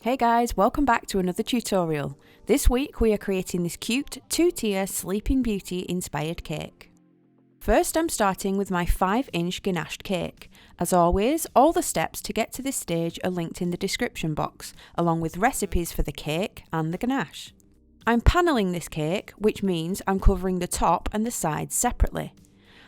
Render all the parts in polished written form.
Hey guys, welcome back to another tutorial. This week we are creating this cute 2-tier Sleeping Beauty inspired cake. First I'm starting with my 5-inch ganached cake. As always, all the steps to get to this stage are linked in the description box, along with recipes for the cake and the ganache. I'm paneling this cake, which means I'm covering the top and the sides separately.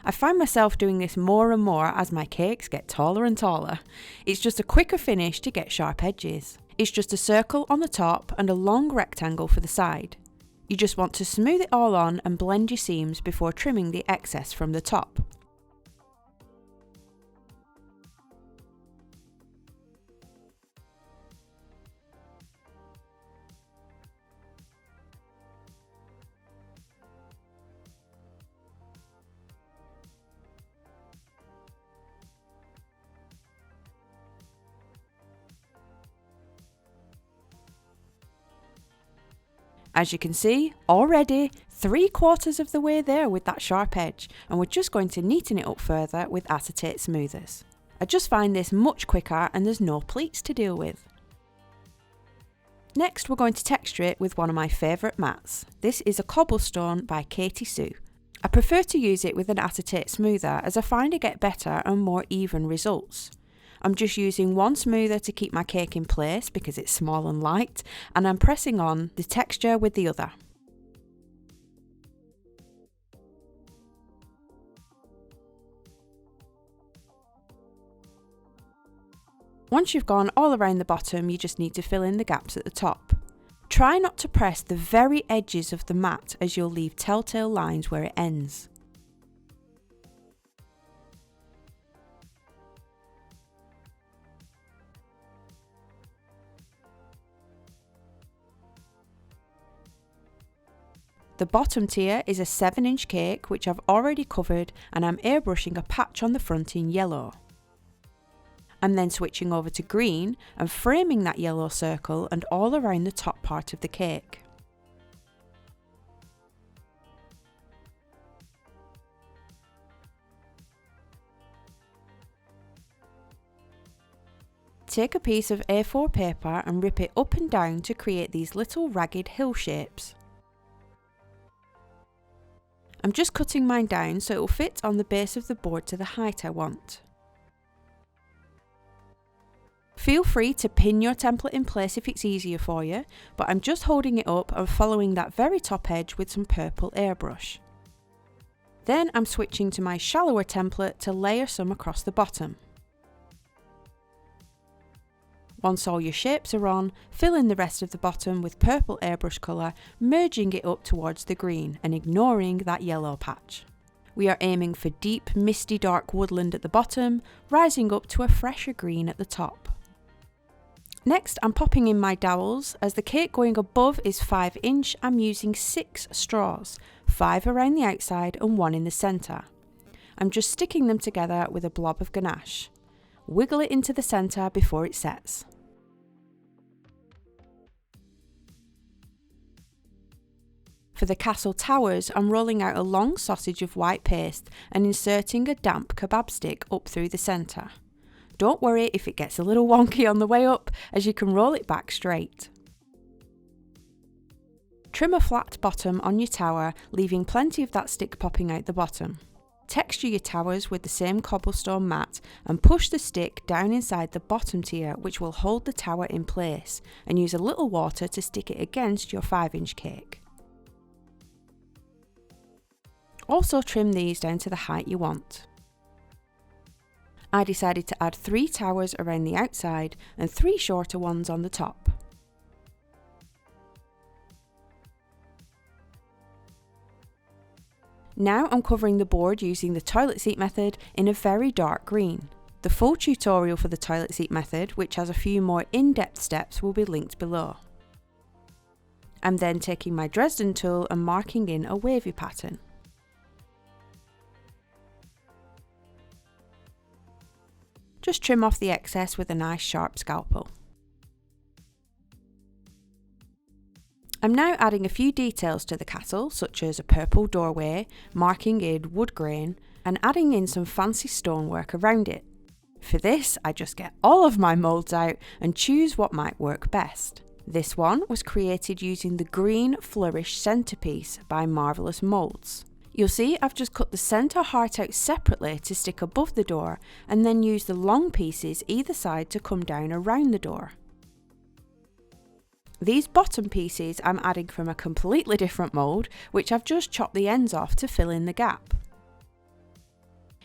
I find myself doing this more and more as my cakes get taller and taller. It's just a quicker finish to get sharp edges. It's just a circle on the top and a long rectangle for the side. You just want to smooth it all on and blend your seams before trimming the excess from the top. As you can see, already 3/4 of the way there with that sharp edge, and we're just going to neaten it up further with acetate smoothers. I just find this much quicker and there's no pleats to deal with. Next we're going to texture it with one of my favourite mats. This is a Cobblestone by Katie Sue. I prefer to use it with an acetate smoother as I find I get better and more even results. I'm just using one smoother to keep my cake in place because it's small and light, and I'm pressing on the texture with the other. Once you've gone all around the bottom, you just need to fill in the gaps at the top. Try not to press the very edges of the mat as you'll leave telltale lines where it ends. The bottom tier is a 7-inch cake which I've already covered, and I'm airbrushing a patch on the front in yellow. I'm then switching over to green and framing that yellow circle and all around the top part of the cake. Take a piece of A4 paper and rip it up and down to create these little ragged hill shapes. I'm just cutting mine down so it will fit on the base of the board to the height I want. Feel free to pin your template in place if it's easier for you, but I'm just holding it up and following that very top edge with some purple airbrush. Then I'm switching to my shallower template to layer some across the bottom. Once all your shapes are on, fill in the rest of the bottom with purple airbrush colour, merging it up towards the green and ignoring that yellow patch. We are aiming for deep, misty dark woodland at the bottom, rising up to a fresher green at the top. Next, I'm popping in my dowels. As the cake going above is 5-inch, I'm using 6 straws, 5 around the outside and 1 in the centre. I'm just sticking them together with a blob of ganache. Wiggle it into the centre before it sets. For the castle towers, I'm rolling out a long sausage of white paste and inserting a damp kebab stick up through the centre. Don't worry if it gets a little wonky on the way up, as you can roll it back straight. Trim a flat bottom on your tower, leaving plenty of that stick popping out the bottom. Texture your towers with the same cobblestone mat and push the stick down inside the bottom tier, which will hold the tower in place, and use a little water to stick it against your 5-inch cake. Also trim these down to the height you want. I decided to add 3 towers around the outside and 3 shorter ones on the top. Now I'm covering the board using the toilet seat method in a very dark green. The full tutorial for the toilet seat method, which has a few more in-depth steps, will be linked below. I'm then taking my Dresden tool and marking in a wavy pattern. Just trim off the excess with a nice sharp scalpel. I'm now adding a few details to the castle, such as a purple doorway, marking in wood grain, and adding in some fancy stonework around it. For this, I just get all of my moulds out and choose what might work best. This one was created using the green Flourish centerpiece by Marvelous Moulds. You'll see I've just cut the centre heart out separately to stick above the door and then use the long pieces either side to come down around the door. These bottom pieces I'm adding from a completely different mould, which I've just chopped the ends off to fill in the gap.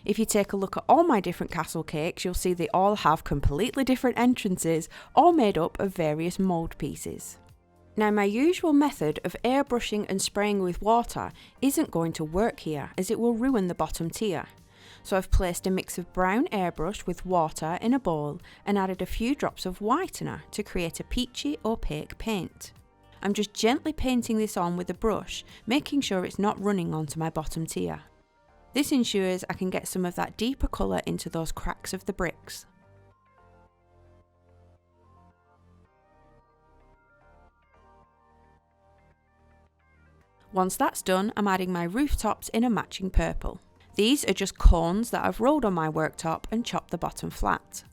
If you take a look at all my different castle cakes, you'll see they all have completely different entrances, all made up of various mould pieces. Now, my usual method of airbrushing and spraying with water isn't going to work here, as it will ruin the bottom tier. So I've placed a mix of brown airbrush with water in a bowl and added a few drops of whitener to create a peachy opaque paint. I'm just gently painting this on with a brush, making sure it's not running onto my bottom tier. This ensures I can get some of that deeper colour into those cracks of the bricks. Once that's done, I'm adding my rooftops in a matching purple. These are just cones that I've rolled on my worktop and chopped the bottom flat.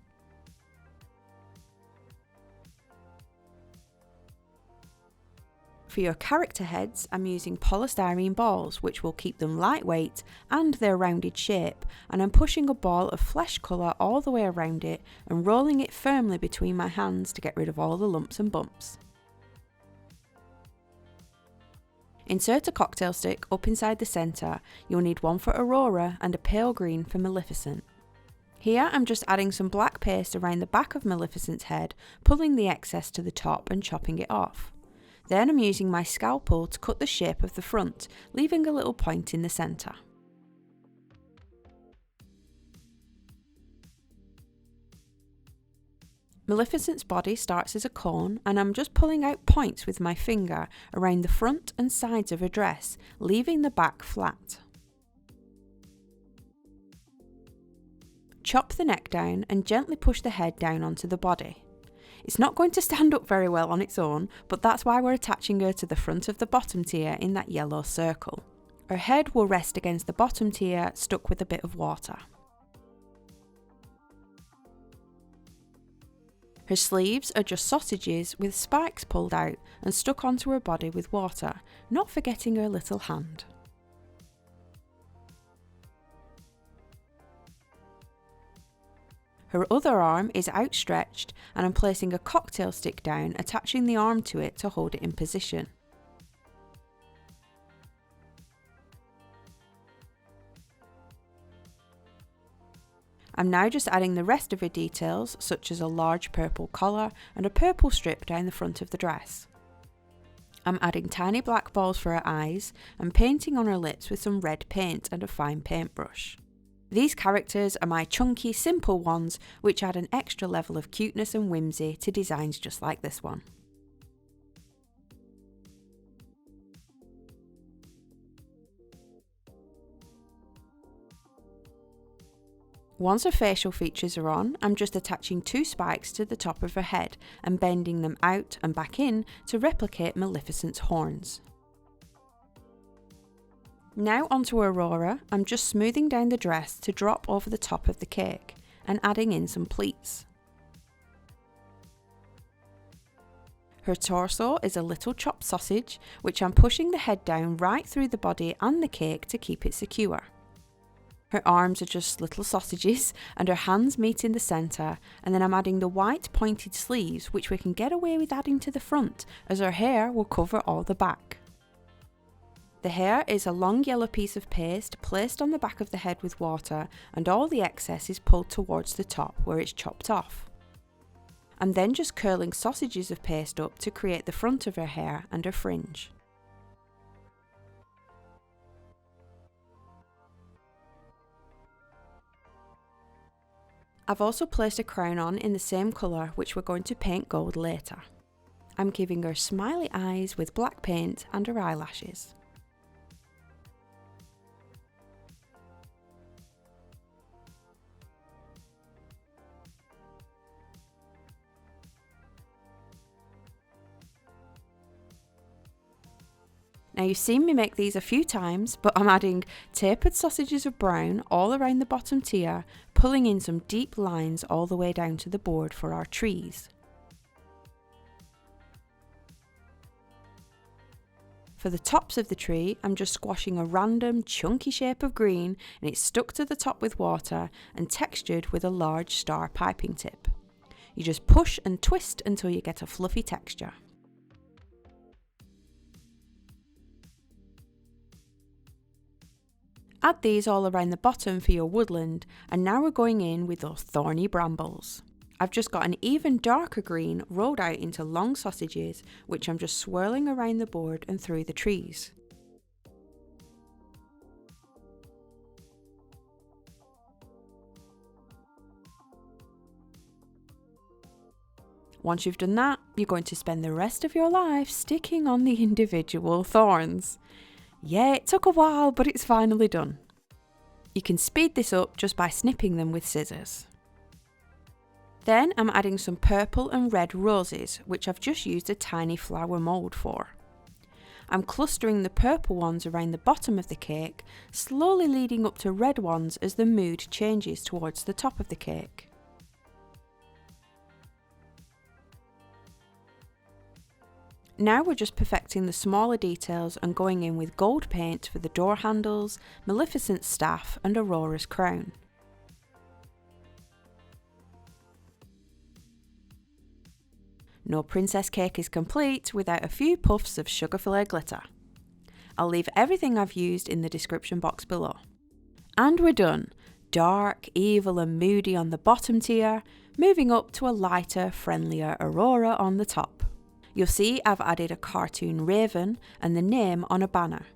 For your character heads, I'm using polystyrene balls, which will keep them lightweight and their rounded shape, and I'm pushing a ball of flesh colour all the way around it and rolling it firmly between my hands to get rid of all the lumps and bumps. Insert a cocktail stick up inside the centre. You'll need one for Aurora and a pale green for Maleficent. Here I'm just adding some black paste around the back of Maleficent's head, pulling the excess to the top and chopping it off. Then I'm using my scalpel to cut the shape of the front, leaving a little point in the centre. Maleficent's body starts as a cone, and I'm just pulling out points with my finger around the front and sides of her dress, leaving the back flat. Chop the neck down and gently push the head down onto the body. It's not going to stand up very well on its own, but that's why we're attaching her to the front of the bottom tier in that yellow circle. Her head will rest against the bottom tier, stuck with a bit of water. Her sleeves are just sausages with spikes pulled out and stuck onto her body with water, not forgetting her little hand. Her other arm is outstretched and I'm placing a cocktail stick down, attaching the arm to it to hold it in position. I'm now just adding the rest of her details, such as a large purple collar and a purple strip down the front of the dress. I'm adding tiny black balls for her eyes and painting on her lips with some red paint and a fine paintbrush. These characters are my chunky, simple ones, which add an extra level of cuteness and whimsy to designs just like this one. Once her facial features are on, I'm just attaching 2 spikes to the top of her head and bending them out and back in to replicate Maleficent's horns. Now onto Aurora, I'm just smoothing down the dress to drop over the top of the cake and adding in some pleats. Her torso is a little chopped sausage, which I'm pushing the head down right through the body and the cake to keep it secure. Her arms are just little sausages and her hands meet in the centre, and then I'm adding the white pointed sleeves, which we can get away with adding to the front as her hair will cover all the back. The hair is a long yellow piece of paste placed on the back of the head with water, and all the excess is pulled towards the top where it's chopped off. I'm then just curling sausages of paste up to create the front of her hair and her fringe. I've also placed a crown on in the same colour, which we're going to paint gold later. I'm giving her smiley eyes with black paint and her eyelashes. Now you've seen me make these a few times, but I'm adding tapered sausages of brown all around the bottom tier, pulling in some deep lines all the way down to the board for our trees. For the tops of the tree, I'm just squashing a random chunky shape of green, and it's stuck to the top with water and textured with a large star piping tip. You just push and twist until you get a fluffy texture. Add these all around the bottom for your woodland, and now we're going in with those thorny brambles. I've just got an even darker green rolled out into long sausages, which I'm just swirling around the board and through the trees. Once you've done that, you're going to spend the rest of your life sticking on the individual thorns. Yeah, it took a while, but it's finally done. You can speed this up just by snipping them with scissors. Then I'm adding some purple and red roses, which I've just used a tiny flower mould for. I'm clustering the purple ones around the bottom of the cake, slowly leading up to red ones as the mood changes towards the top of the cake. Now we're just perfecting the smaller details and going in with gold paint for the door handles, Maleficent's staff and Aurora's crown. No princess cake is complete without a few puffs of sugar fillet glitter. I'll leave everything I've used in the description box below. And we're done! Dark, evil and moody on the bottom tier, moving up to a lighter, friendlier Aurora on the top. You'll see I've added a cartoon raven and the name on a banner.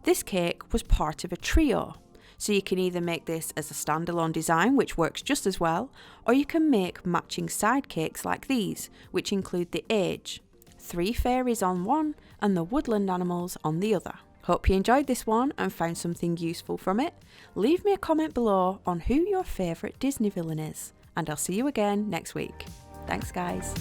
This cake was part of a trio, so you can either make this as a standalone design, which works just as well, or you can make matching side cakes like these, which include the age, 3 fairies on one and the woodland animals on the other. Hope you enjoyed this one and found something useful from it. Leave me a comment below on who your favourite Disney villain is, and I'll see you again next week. Thanks guys.